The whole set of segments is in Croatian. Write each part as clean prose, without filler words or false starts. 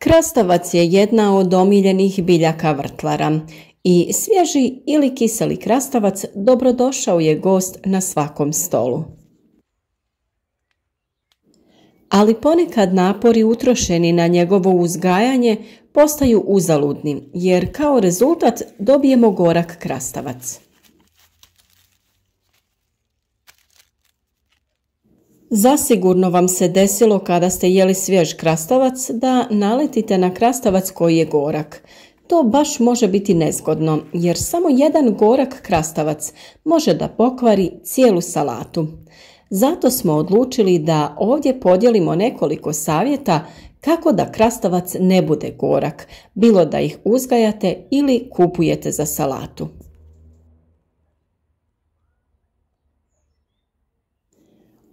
Krastavac je jedna od omiljenih biljaka vrtlara i svježi ili kiseli krastavac dobrodošao je gost na svakom stolu. Ali ponekad napori utrošeni na njegovo uzgajanje postaju uzaludni, jer kao rezultat dobijemo gorak krastavac. Zasigurno vam se desilo kada ste jeli svjež krastavac da naletite na krastavac koji je gorak. To baš može biti nezgodno, jer samo jedan gorak krastavac može da pokvari cijelu salatu. Zato smo odlučili da ovdje podijelimo nekoliko savjeta kako da krastavac ne bude gorak, bilo da ih uzgajate ili kupujete za salatu.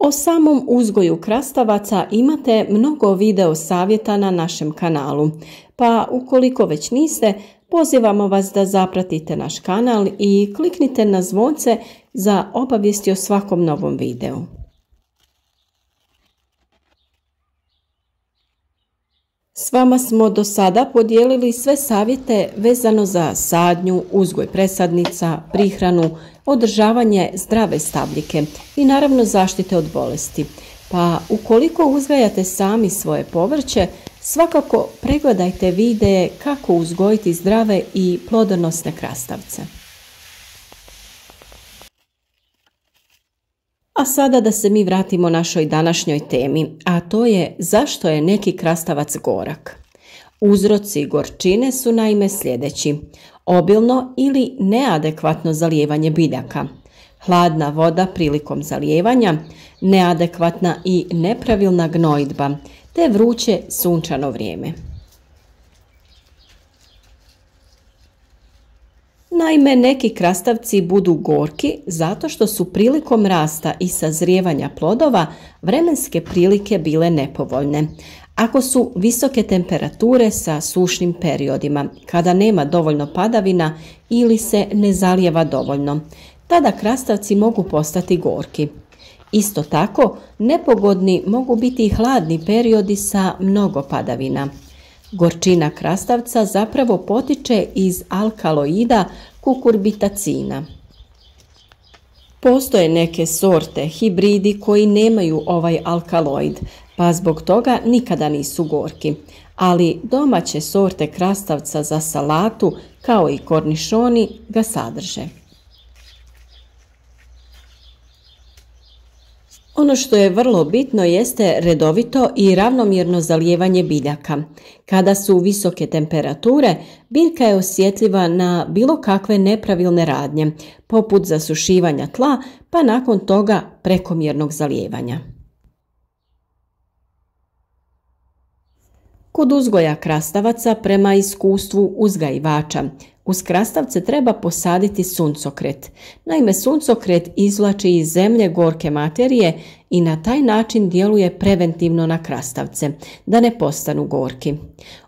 O samom uzgoju krastavaca imate mnogo video savjeta na našem kanalu, pa ukoliko već niste, pozivamo vas da zapratite naš kanal i kliknite na zvonce za obavijesti o svakom novom videu. S vama smo do sada podijelili sve savjete vezano za sadnju, uzgoj presadnica, prihranu, održavanje zdrave stabljike i naravno zaštite od bolesti. Pa ukoliko uzgajate sami svoje povrće, svakako pregledajte videe kako uzgojiti zdrave i plodonosne krastavce. A sada da se mi vratimo našoj današnjoj temi, a to je zašto je neki krastavac gorak. Uzroci gorčine su naime sljedeći: obilno ili neadekvatno zalijevanje biljaka, hladna voda prilikom zalijevanja, neadekvatna i nepravilna gnojidba, te vruće sunčano vrijeme. Naime, neki krastavci budu gorki zato što su prilikom rasta i sazrijevanja plodova vremenske prilike bile nepovoljne. Ako su visoke temperature sa sušnim periodima, kada nema dovoljno padavina ili se ne zalijeva dovoljno, tada krastavci mogu postati gorki. Isto tako, nepogodni mogu biti i hladni periodi sa mnogo padavina. Gorčina krastavca zapravo potiče iz alkaloida kukurbitacina. Postoje neke sorte, hibridi koji nemaju ovaj alkaloid, pa zbog toga nikada nisu gorki, ali domaće sorte krastavca za salatu, kao i kornišoni, ga sadrže. Ono što je vrlo bitno jeste redovito i ravnomjerno zalijevanje biljaka. Kada su visoke temperature, biljka je osjetljiva na bilo kakve nepravilne radnje, poput zasušivanja tla, pa nakon toga prekomjernog zalijevanja. Kod uzgoja krastavaca, prema iskustvu uzgajivača, uz krastavce treba posaditi suncokret. Naime, suncokret izvlači iz zemlje gorke materije i na taj način djeluje preventivno na krastavce, da ne postanu gorki.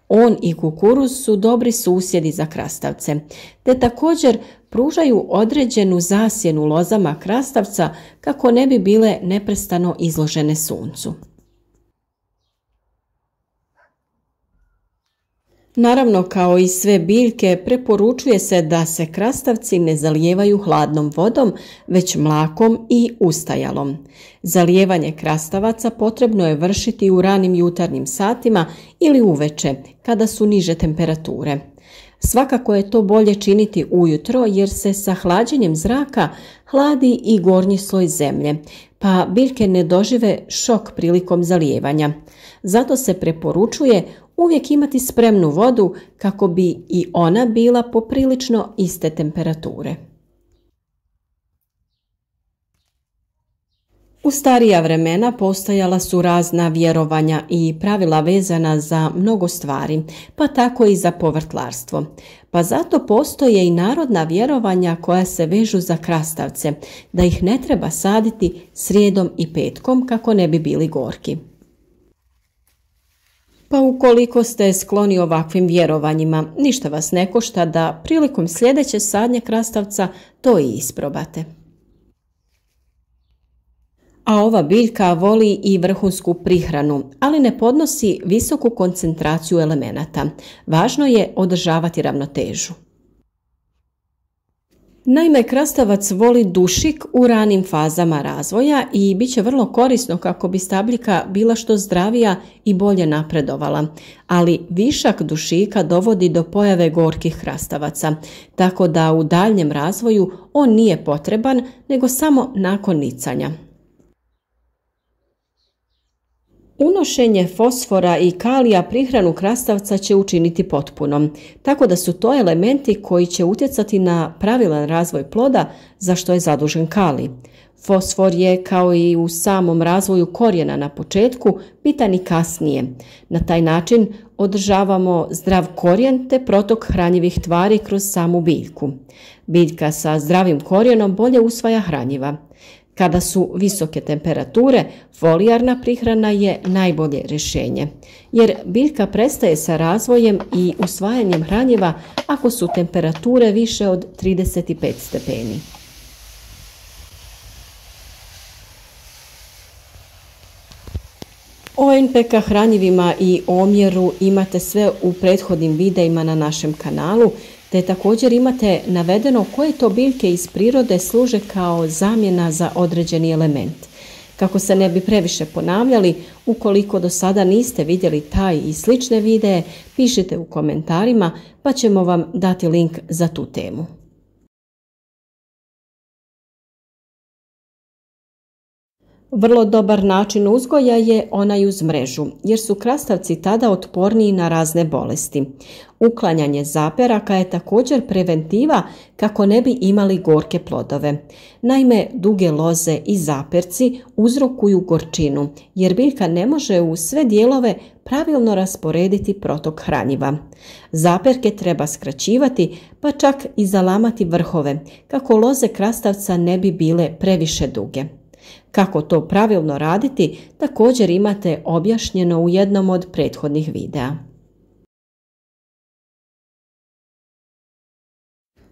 On i kukuruz su dobri susjedi za krastavce, te također pružaju određenu zasjenu lozama krastavca kako ne bi bile neprestano izložene suncu. Naravno, kao i sve biljke, preporučuje se da se krastavci ne zalijevaju hladnom vodom, već mlakom i ustajalom. Zalijevanje krastavaca potrebno je vršiti u ranim jutarnjim satima ili uveče, kada su niže temperature. Svakako je to bolje činiti ujutro jer se sa hlađenjem zraka hladi i gornji sloj zemlje, pa biljke ne dožive šok prilikom zalijevanja. Zato se preporučuje uvijek imati spremnu vodu kako bi i ona bila poprilično iste temperature. U starija vremena postojala su razna vjerovanja i pravila vezana za mnogo stvari, pa tako i za povrtlarstvo. Pa zato postoje i narodna vjerovanja koja se vežu za krastavce, da ih ne treba saditi srijedom i petkom kako ne bi bili gorki. Pa ukoliko ste skloni ovakvim vjerovanjima, ništa vas ne košta da prilikom sljedeće sadnje krastavca to i isprobate. A ova biljka voli i vrhunsku prihranu, ali ne podnosi visoku koncentraciju elemenata. Važno je održavati ravnotežu. Naime, krastavac voli dušik u ranim fazama razvoja i bit će vrlo korisno kako bi stabljika bila što zdravija i bolje napredovala, ali višak dušika dovodi do pojave gorkih krastavaca, tako da u daljnjem razvoju on nije potreban nego samo nakon nicanja. Unošenje fosfora i kalija prihranu krastavca će učiniti potpunom, tako da su to elementi koji će utjecati na pravilan razvoj ploda za što je zadužen kalij. Fosfor je, kao i u samom razvoju korijena na početku, bitan i kasnije. Na taj način održavamo zdrav korijen te protok hranjivih tvari kroz samu biljku. Biljka sa zdravim korijenom bolje usvaja hranjiva. Kada su visoke temperature, folijarna prihrana je najbolje rješenje, jer biljka prestaje sa razvojem i usvajanjem hranjiva ako su temperature više od 35 stepeni. O NPK hranjivima i omjeru imate sve u prethodnim videima na našem kanalu, te također imate navedeno koje to biljke iz prirode služe kao zamjena za određeni element. Kako se ne bi previše ponavljali, ukoliko do sada niste vidjeli taj i slične videe, pišite u komentarima pa ćemo vam dati link za tu temu. Vrlo dobar način uzgoja je onaj uz mrežu, jer su krastavci tada otporniji na razne bolesti. Uklanjanje zaperaka je također preventiva kako ne bi imali gorke plodove. Naime, duge loze i zaperci uzrokuju gorčinu, jer biljka ne može u sve dijelove pravilno rasporediti protok hranjiva. Zaperke treba skraćivati, pa čak i zalamati vrhove, kako loze krastavca ne bi bile previše duge. Kako to pravilno raditi, također imate objašnjeno u jednom od prethodnih videa.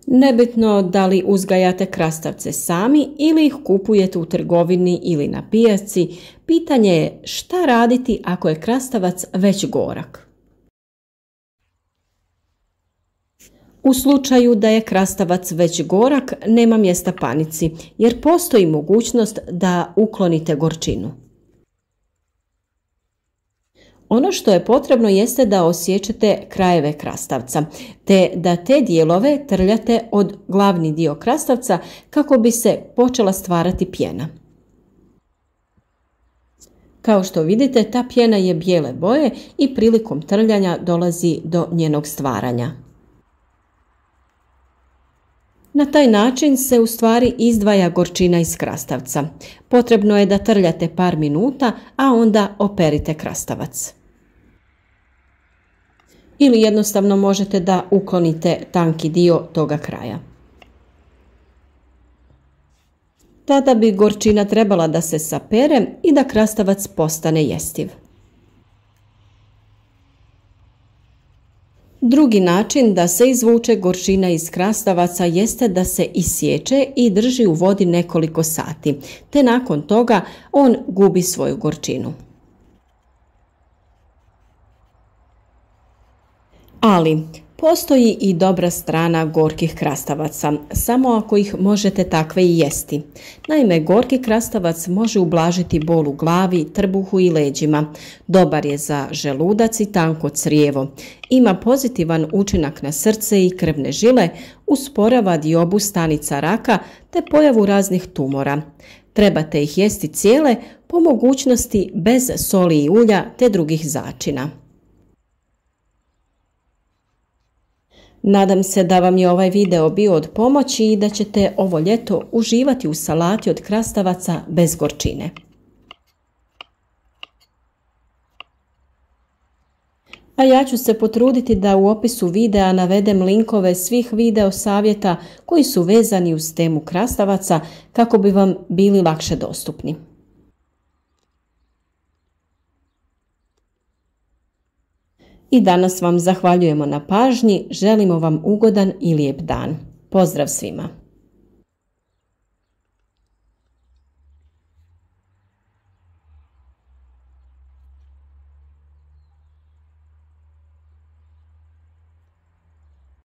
Nebitno da li uzgajate krastavce sami ili ih kupujete u trgovini ili na pijaci, pitanje je šta raditi ako je krastavac već gorak. U slučaju da je krastavac već gorak, nema mjesta panici, jer postoji mogućnost da uklonite gorčinu. Ono što je potrebno jeste da osjećate krajeve krastavca, te da te dijelove trljate od glavni dio krastavca kako bi se počela stvarati pjena. Kao što vidite, ta pjena je bijele boje i prilikom trljanja dolazi do njenog stvaranja. Na taj način se u stvari izdvaja gorčina iz krastavca. Potrebno je da trljate par minuta, a onda operite krastavac. Ili jednostavno možete da uklonite tanki dio toga kraja. Tada bi gorčina trebala da se sapere i da krastavac postane jestiv. Drugi način da se izvuče gorčina iz krastavaca jeste da se isječe i drži u vodi nekoliko sati, te nakon toga on gubi svoju gorčinu. Ali postoji i dobra strana gorkih krastavaca, samo ako ih možete takve i jesti. Naime, gorki krastavac može ublažiti bol u glavi, trbuhu i leđima. Dobar je za želudac i tanko crijevo. Ima pozitivan učinak na srce i krvne žile, usporava diobu stanica raka te pojavu raznih tumora. Trebate ih jesti cijele, po mogućnosti bez soli i ulja te drugih začina. Nadam se da vam je ovaj video bio od pomoći i da ćete ovo ljeto uživati u salati od krastavaca bez gorčine. A ja ću se potruditi da u opisu videa navedem linkove svih video savjeta koji su vezani uz temu krastavaca kako bi vam bili lakše dostupni. I danas vam zahvaljujemo na pažnji, želimo vam ugodan i lijep dan. Pozdrav svima!